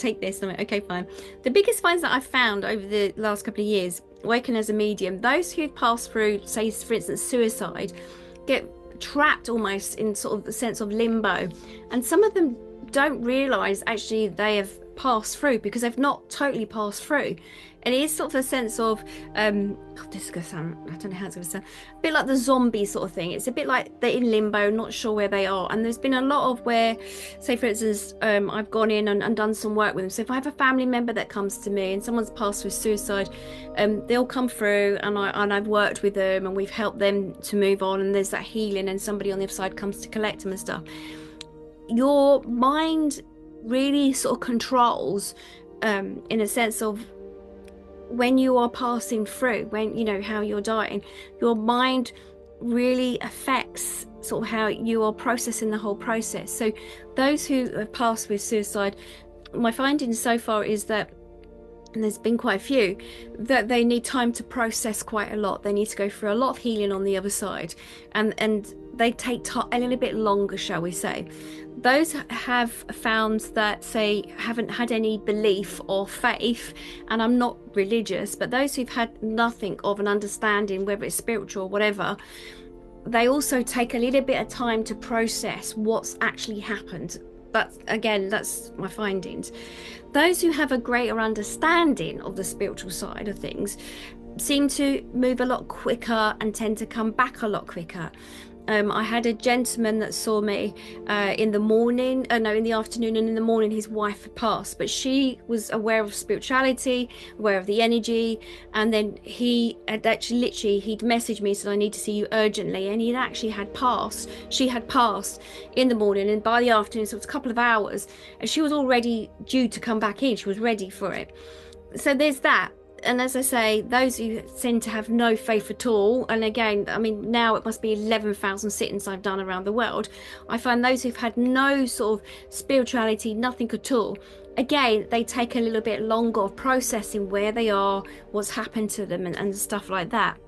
take this. And I went, okay, fine. The biggest finds that I've found over the last couple of years, working as a medium, those who've passed through, say, for instance, suicide, get trapped almost in sort of the sense of limbo. And some of them don't realize actually they have passed through because they've not totally passed through. And it is sort of a sense of this is gonna sound, I don't know how it's gonna sound, a bit like the zombie sort of thing. It's a bit like they're in limbo, not sure where they are. And there's been a lot of where, say for instance, I've gone in and done some work with them. So if I have a family member that comes to me and someone's passed through suicide, they'll come through and I've worked with them and we've helped them to move on, and there's that healing, and somebody on the other side comes to collect them and stuff. Your mind really sort of controls, in a sense of, when you are passing through, when you know how you're dying, your mind really affects sort of how you are processing the whole process. So those who have passed with suicide, my findings so far is that, and there's been quite a few, that they need time to process quite a lot. They need to go through a lot of healing on the other side, and they take a little bit longer, shall we say. Those have found that, say, haven't had any belief or faith, and I'm not religious, but those who've had nothing of an understanding, whether it's spiritual or whatever, they also take a little bit of time to process what's actually happened. But again, that's my findings. Those who have a greater understanding of the spiritual side of things seem to move a lot quicker and tend to come back a lot quicker. I had a gentleman that saw me in the morning, in the afternoon, and in the morning his wife had passed, but she was aware of spirituality, aware of the energy, and then he had actually he'd messaged me, said, I need to see you urgently, and he actually had passed. She had passed in the morning, and by the afternoon, so it was a couple of hours, and she was already due to come back in. She was ready for it. So there's that. And as I say, those who tend to have no faith at all, and again, I mean, now it must be 11,000 sittings I've done around the world, I find those who've had no sort of spirituality, nothing at all, again, they take a little bit longer of processing where they are, what's happened to them, and stuff like that.